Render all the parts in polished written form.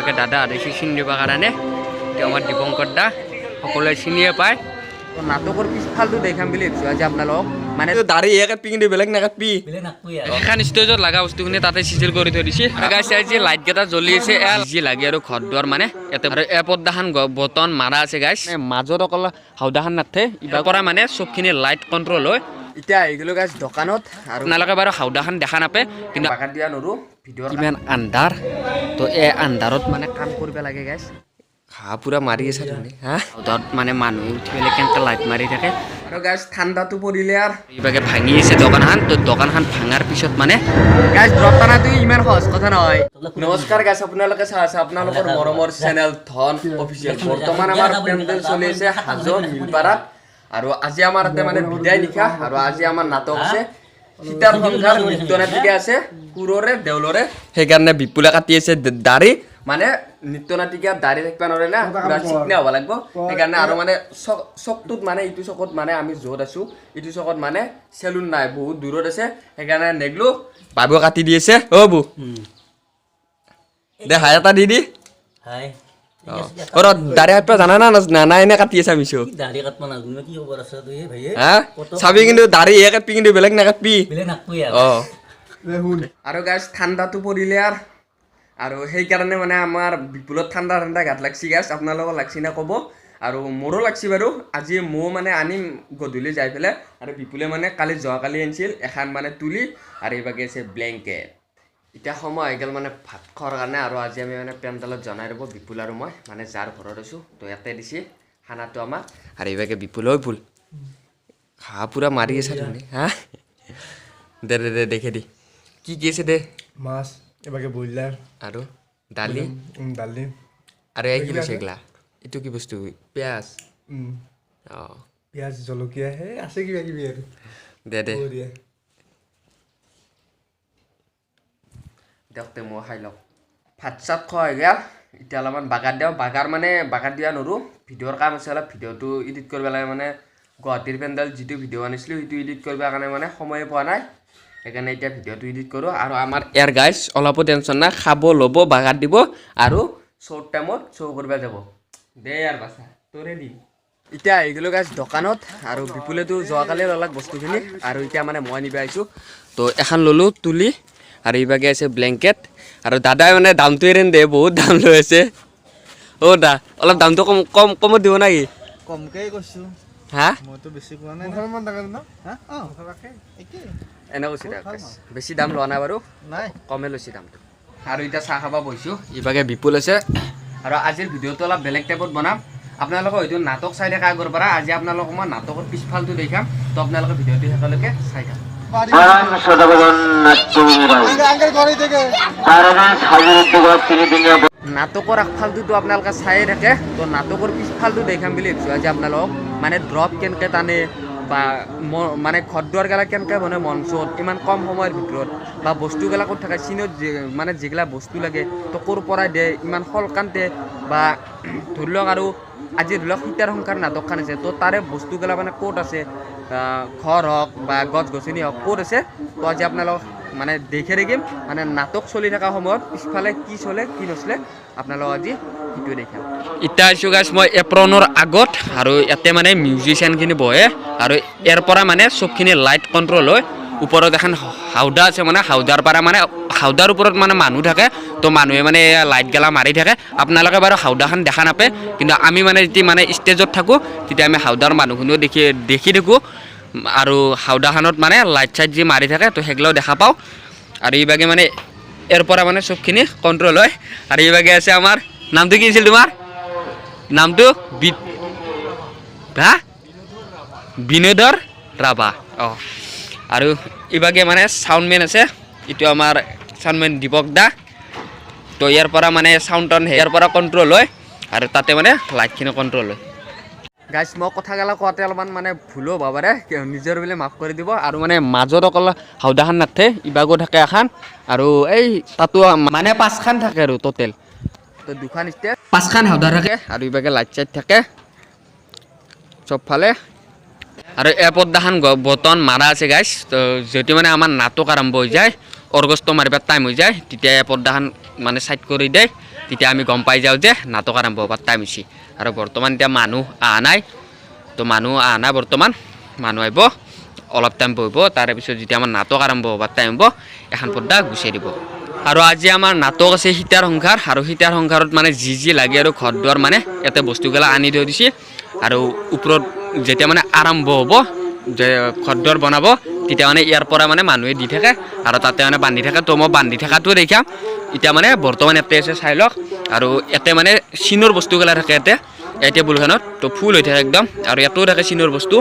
এইভাগে দাদা আদেশি চিনি দিবৰ কাৰণে তেওঁ আমাৰ দীপংকৰ দা সকলোৱে চিনিয়ে পায় তো নাটকৰ পিছফালটো দেখাম বুলি ভাবিছোঁ আজি আপোনালোকক মানে দাড়ি একে পিঙি দি বেলেগ নাকাটবি এখন ষ্টেজত লগা বস্তুখিনি তাতে চিজিল কৰি থৈ দিছে গাইছে লাইট কেইটা জ্বলি আছে যি লাগে আৰু ঘৰ দুৱাৰ মানে ইয়াতে আৰু এ পৰ্দাখন বটন মাৰা আছে গাইছ মাজত অকল হাওদাখন নাথে ইবাৰ পৰা মানে চবখিনি লাইট কণ্ট্ৰল হয় এতিয়া আহি গ'লো গাইছ দোকানত আৰু আপোনালোকে বাৰু হাওদাখন দেখা নাপায় কিন্তু বাগাত দিয়া নৰো ভিডিঅ'ৰ কিমান আন্ধাৰ তো এই আন্ধাৰত মানে কাম কৰিব লাগে গাইছ খা পুৰা মাৰি আছে তুমি হা হাওদাত মানে মানুহ উঠি পেলাই কেনেকৈ লাইট মাৰি থাকে আৰু গাইছ ঠাণ্ডাটো পৰিলে আৰু ইভাগে ভাঙি আছে দোকানখন তো দোকানখন ভাঙাৰ পিছত মানে গাইছ ড্ৰপ টানাটো ইমান সহজ কথা নহয় নমস্কাৰ গাইছ আপোনালোকে চাই আছে আপোনালোকৰ মৰমৰ চেনেল ধন অফিচিয়েল বৰ্তমান আমাৰ পেণ্ডেল চলি আছে হাজো মিলপাৰাত আৰু আজি আমাৰ তাতে মানে বিদায় নিশা আৰু আজি আমাৰ নাটক আছে সীতাৰ সংসাৰ নৃত্য নাটিকা আছে কুৰৰে দেউলৰে সেইকাৰণে বিপুলে কাটি আছে দাড়ি মানে নৃত্য নাটিকা দাড়ি থাকিব নোৱাৰে না পুৰা চিকনা হ'ব লাগিব সেইকাৰণে আৰু মানে চকটোত মানে ইটো চকত মানে আমি য'ত আছোঁ ইটো চকত মানে চেলুন নাই বহুত দূৰত আছে সেইকাৰণে নেগলো বাবু কাটি দি আছে অ' বু দে হাই এটা দি দি হাই দাড়ি কাটবা জানা না নানা এনে কাটি আছে আমি চব দাড়ি কাটবা নাজানো কি খবৰ আছে তুই ভাই হা চাবি কিন্তু দাড়ি এ কাটবি কিন্তু বেলেগ নাকাটবি বেলেগ নাকবি আৰু গাইছ ঠাণ্ডাটো পৰিলে আৰু সেইকাৰণে মানে আমাৰ বিপুলত ঠাণ্ডা ঠাণ্ডা গাত লাগছি গাছ আপোনালোকক লাগছি না ক'ব আৰু মোৰো লাগছি বাৰু আজি ময়ো মানে আনিম গধূলি যাই পেলাই আৰু বিপুলে মানে কালি যোৱাকালি আনিছিল এখন মানে তুলি আৰু এইভাগে আছে ব্লেংকেট এতিয়া সময় আহি গ'ল মানে ভাত খোৱাৰ কাৰণে আৰু আজি আমি মানে পেণ্ডেলত জনাই ৰ'ব বিপুল আৰু মই মানে যাৰ ঘৰত আছোঁ তো ইয়াতে দিছে খানাটো আমাক আৰু এইভাগে বিপুল হৈ ভুল খা পুৰা মাৰি আছে তুমি হা দে দে দে দেখে দি কি আছে দে মাছ এবাকে ব্ৰইলাৰ আৰু দালি দালি আৰু এই কি লৈছে এগলা এইটো কি বস্তু পিঁয়াজ অঁ পিঁয়াজ জলকীয়া হে আছে কিবা কিবি আৰু দে দে দিয়কতে মই খাই লওক ভাত চাত খোৱা হৈ গ'ল এতিয়া অলপমান বাগাৰ দিওঁ বাগাৰ দিয়া নোৱাৰোঁ ভিডিঅ'ৰ কাম আছে অলপ ভিডিঅ'টো এডিট কৰিব লাগে মানে গুৱাহাটীৰ পেণ্ডেল যিটো ভিডিঅ' আনিছিলোঁ সেইটো এডিট কৰিবৰ কাৰণে মানে সময়ে পোৱা নাই সেইকাৰণে এতিয়া ভিডিঅ'টো এডিট কৰোঁ আৰু আমাৰ ইয়াৰ গাইজ অলপো টেনশ্যন নাই খাব ল'ব বাগাৰ দিব আৰু শ্ব'ৰ টাইমত শ্ব' কৰিব যাব দে ইয়াৰ বাচা তোৰে দিম এতিয়া আহি গ'লোঁ গাইজ দোকানত আৰু বিপুলেতো যোৱাকালি ল'লাক বস্তুখিনি আৰু এতিয়া মানে মই নিব আহিছোঁ তো এখন ল'লোঁ তুলি আৰু এইভাগে আছে ব্লেংকেট আৰু দাদাই মানে দামটো এৰি দে বহুত দাম লৈ আছে অ' দা অলপ দামটো কমত দিব নেকি কমকৈ কৈছোঁ হা মইতো বেছি কোৱা নাই এনে কৈছে বেছি দাম লোৱা নাই বাৰু নাই কমে লৈছে দামটো আৰু এতিয়া চাহ খাব বহিছোঁ ইভাগে বিপুল আছে আৰু আজিৰ ভিডিঅ'টো অলপ বেলেগ টাইপত বনাম আপোনালোকে হয়তো নাটক চাই থাকে আগৰ পৰা আজি আপোনালোকক মই নাটকৰ পিছফালটো দেখাম তো আপোনালোকে ভিডিঅ'টো শেষলৈকে চাই থাকক নাটকৰ আগফালটোতো আপোনালোকে চায়ে থাকে তো নাটকৰ পিছফালটো দেখাম বুলি ভাবিছোঁ আজি আপোনালোকক মানে ড্ৰপ কেনেকৈ টানে বা মানে ঘৰ দুৱাৰগিলা কেনেকৈ বনে মঞ্চত ইমান কম সময়ৰ ভিতৰত বা বস্তুগিলা ক'ত থাকে চিনত মানে যিগিলা বস্তু লাগে তো ক'ৰ পৰাই দিয়ে ইমান শলকান্তে বা ধৰি লওক আৰু আজি ধৰি লওক সীতাৰ সংসাৰ নাটকখন আছে তো তাৰে বস্তুগিলা মানে ক'ত আছে ঘৰ হওক বা গছ গছনি হওক ক'ত আছে তো আজি আপোনালোকক মানে দেখি থাকিম মানে নাটক চলি থকা সময়ত পিছফালে কি চলে কি নচলে আপোনালোকক আজি সেইটোৱে দেখাম এতিয়া আহিছোঁ গাইছ মই এপ্ৰনৰ আগত আৰু ইয়াতে মানে মিউজিচিয়ানখিনি বহে আৰু ইয়াৰ পৰা মানে চবখিনি লাইট কণ্ট্ৰল হয় ওপৰত এখন হাওদা আছে মানে হাওদাৰ পৰা মানে হাওদাৰ ওপৰত মানে মানুহ থাকে তো মানুহে মানে লাইট গেলা মাৰি থাকে আপোনালোকে বাৰু হাওদাখন দেখা নাপায় কিন্তু আমি মানে যেতিয়া মানে ষ্টেজত থাকোঁ তেতিয়া আমি হাওদাৰ মানুহখিনিও দেখি থাকোঁ আৰু হাওদাখনত মানে লাইট চাইট যি মাৰি থাকে তো সেইগিলাও দেখা পাওঁ আৰু এইভাগে মানে ইয়াৰ পৰা মানে চবখিনি কণ্ট্ৰল হয় আৰু এইভাগে আছে আমাৰ নামটো কি আছিল তোমাৰ নামটো হা বিনোদৰ ৰাভা অঁ আৰু এইভাগে মানে চাউণ্ডমেন আছে এইটো আমাৰ চাউণ্ডমেন দীপক দা তো ইয়াৰ পৰা মানে চাউণ্ড ইয়াৰ পৰা কণ্ট্ৰল হয় আৰু তাতে মানে লাইটখিনি কণ্ট্ৰল হয় গাইছ মই কথাগিলা কোৱাতে অলপমান মানে ভুলো হ'ব পাৰে নিজৰ বুলি মাফ কৰি দিব আৰু মানে মাজত অকল হাওদাখন নাথাকে ইবাগো থাকে এখন আৰু এই তাতো মানে 5খান থাকে আৰু টোটেল তো 2খান ষ্টেজ 5খান হাওদা থাকে আৰু ইবাগে লাইট চাইট থাকে চবফালে আৰু এই পৰ্দাখন বটন মাৰা আছে গাইছ তো যদি মানে আমাৰ নাটক আৰম্ভ হৈ যায় অৰ্গষ্ট মাৰিবৰ টাইম হৈ যায় তেতিয়া এই পৰ্দাখন মানে চাইড কৰি দিয়ে তেতিয়া আমি গম পাই যাওঁ যে নাটক আৰম্ভ হোৱাৰ টাইম হৈছে আৰু বৰ্তমান এতিয়া মানুহ অহা নাই তো মানুহ অহা নাই বৰ্তমান মানুহ আহিব অলপ টাইম বহিব তাৰে পিছত যেতিয়া আমাৰ নাটক আৰম্ভ হোৱাৰ টাইম হ'ব এখন পৰ্দা গুচাই দিব আৰু আজি আমাৰ নাটক আছে সীতাৰ সংসাৰ আৰু সীতাৰ সংসাৰত মানে যি লাগে আৰু ঘৰ দুৱাৰ মানে ইয়াতে বস্তুগিলা আনি থৈ দিছে আৰু ওপৰত যেতিয়া মানে আৰম্ভ হ'ব যে ঘৰ দুৱাৰ বনাব তেতিয়া মানে ইয়াৰ পৰা মানে মানুহে দি থাকে আৰু তাতে মানে বান্ধি থাকে তো মই বান্ধি থকাটোও দেখাম এতিয়া মানে বৰ্তমান ইয়াতে আছে চাই লওক আৰু ইয়াতে মানে চিনৰ বস্তুগিলা থাকে ইয়াতে এই টেবুলখনত তো ফুল হৈ থাকে একদম আৰু ইয়াতেও থাকে চিনৰ বস্তু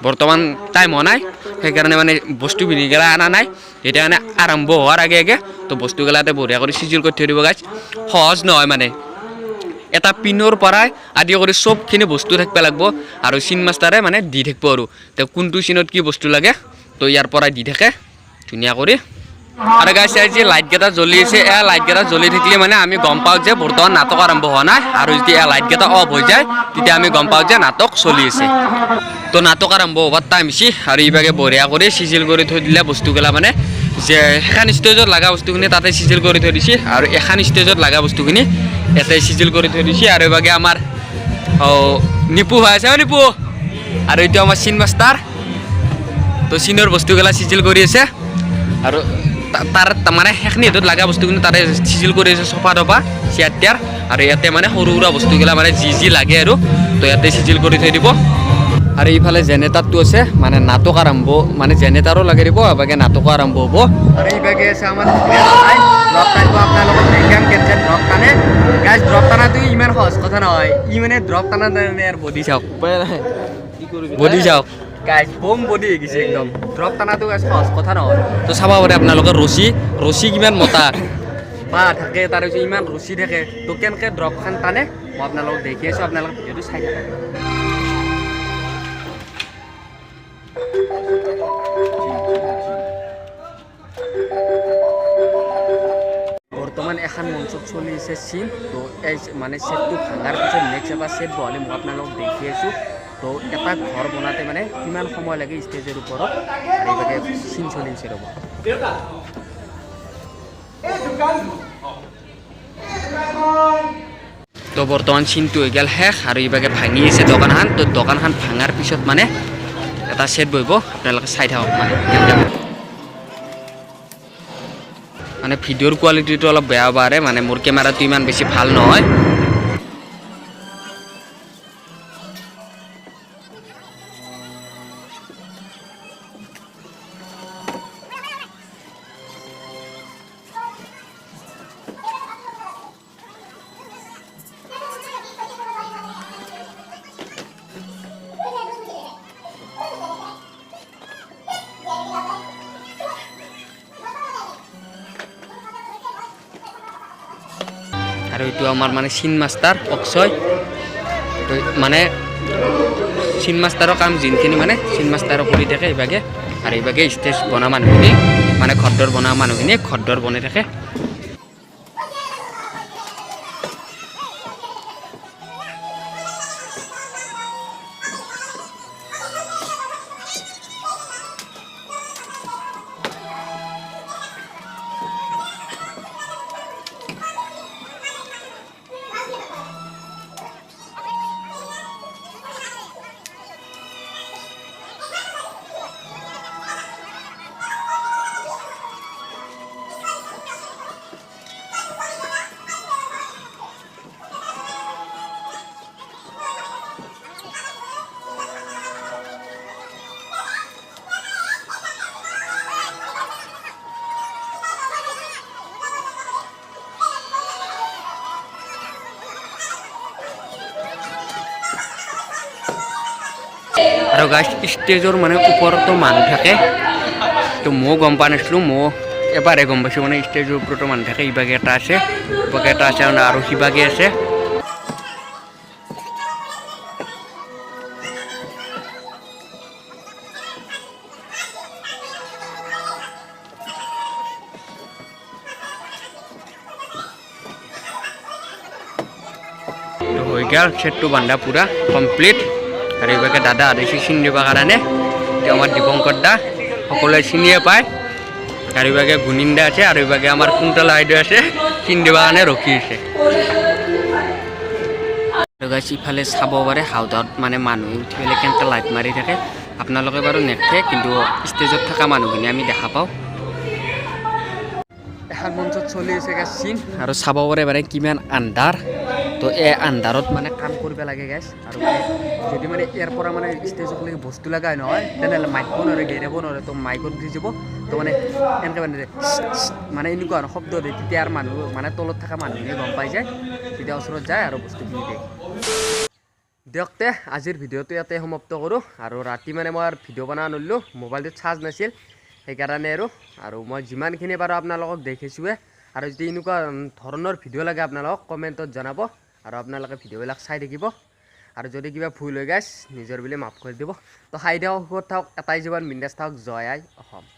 বৰ্তমান টাইম হোৱা নাই সেইকাৰণে মানে বস্তুবিলাকগিলা অনা নাই এতিয়া মানে আৰম্ভ হোৱাৰ আগে আগে তো বস্তুগিলাতে বঢ়িয়া কৰি চিজিল কৰি থৈ দিব গাইজ সহজ নহয় মানে এটা পিনৰ পৰাই আদি কৰি চবখিনি বস্তু থাকিব লাগিব আৰু চিন মাষ্টাৰে মানে দি থাকিব আৰু তো কোনটো চিনত কি বস্তু লাগে তো ইয়াৰ পৰাই দি থাকে ধুনীয়া কৰি আৰু গাইজ আজি লাইটকেইটা জ্বলি আছে এয়া লাইটকেইটা জ্বলি থাকিলে মানে আমি গম পাওঁ যে বৰ্তমান নাটক আৰম্ভ হোৱা নাই আৰু যেতিয়া এয়া লাইটকেইটা অফ হৈ যায় তেতিয়া আমি গম পাওঁ যে নাটক চলি আছে তো নাটক আৰম্ভ হোৱাৰ টাইম হৈছে আৰু ইভাগে বঢ়িয়া কৰি চিজিল কৰি থৈ দিলে বস্তুগিলা মানে যে এখন ষ্টেজত লগা বস্তুখিনি তাতে চিজিল কৰি থৈ দিছে আৰু এখন ষ্টেজত লগা বস্তুখিনি ইয়াতে চিজিল কৰি থৈ দিছে আৰু ইভাগে আমাৰ নিপু হৈ আছে নিপু আৰু এইটো আমাৰ চিন মাষ্টাৰ তো চিনৰ বস্তুগিলা চিজিল কৰি আছে আৰু তাৰ মানে সেইখিনি হাতত লগা বস্তুখিনি তাতে চিজিল কৰি আছে চফা তফা চেয়াৰ টেয়াৰ আৰু ইয়াতে মানে সৰু সুৰা বস্তুগিলা মানে যি লাগে আৰু তো ইয়াতে চিজিল কৰি থৈ দিব আৰু ইফালে জেনেৰেটাৰটো আছে মানে নাটক আৰম্ভ মানে জেনেৰেটাৰো লগাই দিব এবাগে নাটকো আৰম্ভ হ'ব আৰু ইভাগে আছে আমাৰ ড্ৰপ টানটো আপোনালোকক দেখাম কেনেকৈ ড্ৰপ টানে গাইজ ড্ৰপ টানাটো ইমান সহজ কথা নহয় মানে ড্ৰপ টানা আৰু বডি চাওক বডি চাওক গাইজ বম বডি হৈ গৈছে একদম ড্ৰপ টানাটো গাইজ সহজ কথা নহয় তো চাব পাৰে আপোনালোকে ৰছী কিমান মতা বা থাকে তাৰ পিছত ইমান ৰছী থাকে তো কেনেকৈ ড্ৰপখন টানে মই আপোনালোকক দেখি আছোঁ আপোনালোকে ভিডিঅ'টো চাই থাকে বৰ্তমান এখন মঞ্চত চলি আছে চিন তো এই মানে ছেটটো ভাঙাৰ পিছত নেক্সট এটা ছেট বহালে মই আপোনালোকক দেখি আছোঁ তো এটা ঘৰ বনাওঁতে মানে কিমান সময় লাগে ষ্টেজৰ ওপৰত আৰু এইভাগে চিন চলি আছে ৰ'ব তো বৰ্তমান চিনটো হৈ গ'ল শেষ আৰু এইভাগে ভাঙি আছে দোকানখন তো দোকানখন ভাঙাৰ পিছত মানে এটা ছেট বহিব আপোনালোকে চাই থাকক মানে ভিডিঅ'ৰ কোৱালিটিটো অলপ বেয়া পাৰে মানে মোৰ কেমেৰাটো ইমান বেছি ভাল নহয় আৰু এইটো আমাৰ মানে চিন মাষ্টাৰ অক্ষয় তো মানে চিন মাষ্টাৰৰ কাম যোনখিনি মানে চিন মাষ্টাৰো কৰি থাকে এইভাগে আৰু এইভাগে ষ্টেজ বনোৱা মানুহখিনি মানে ঘৰ বনোৱা মানুহখিনি ঘৰ বনাই থাকে আৰু গাইজ ষ্টেজৰ মানে ওপৰতো মানুহ থাকে তো ময়ো গম পোৱা নাছিলোঁ মই এবাৰে গম পাইছোঁ মানে ষ্টেজৰ ওপৰতো মানুহ থাকে ইভাগে এটা আছে ইভাগে এটা আছে আৰু সিভাগে আছে তো হৈ গ'ল ছেটটো বান্ধা পূৰা কমপ্লিট আৰু এইভাগে দাদা আহিছে চিনি দিবৰ কাৰণে তেওঁ আমাৰ দীপংকৰ দা সকলোৱে চিনিয়ে পায় আৰু এইভাগে গুণিন দা আছে আৰু এইভাগে আমাৰ কুন্তলা বাইদেউ আছে চিন দিবৰ কাৰণে ৰখি আছে গাইছ ইফালে চাব পাৰে হাউদাত মানে মানুহ উঠি পেলাই কেনেকৈ লাইট মাৰি থাকে আপোনালোকে বাৰু নেখে কিন্তু ষ্টেজত থকা মানুহখিনি আমি দেখা পাওঁ এখন মঞ্চত চলি আছে গাইছ চিন আৰু চাব পাৰে কিমান আন্ধাৰ তো এই আন্ধাৰত মানে কাম কৰিব লাগে গাইছ আৰু যদি মানে ইয়াৰ পৰা মানে ষ্টেজত লাগি বস্তু লগাই নহয় তেনেহ'লে মাইকো নোৱাৰে গেৰাব নোৱাৰে তো মাইকত দি যাব তো মানে এনেকৈ মানে এনেকুৱা শব্দ দিয়ে তেতিয়া আৰু মানুহ মানে তলত থকা মানুহখিনি গম পাই যায় তেতিয়া ওচৰত যায় আৰু বস্তুখিনি দিয়ে দিয়ক তে আজিৰ ভিডিঅ'টো ইয়াতে সমাপ্ত কৰোঁ আৰু ৰাতি মানে মই ভিডিঅ' বনাব নোৱাৰিলোঁ মোবাইলটোত চাৰ্জ নাছিল সেইকাৰণে আৰু মই যিমানখিনি পাৰোঁ আপোনালোকক দেখিছোঁৱে আৰু যদি এনেকুৱা ধৰণৰ ভিডিঅ' লাগে আপোনালোকক কমেণ্টত জনাব আৰু আপোনালোকে ভিডিঅ'বিলাক চাই থাকিব আৰু যদি কিবা ভুল হৈ গাইছ নিজৰ বুলি মাফ কৰি দিব তো খাই দিয়ক সুখত থাকক এটাই জীৱন বিন্দাছ থাকক জয় আই অসম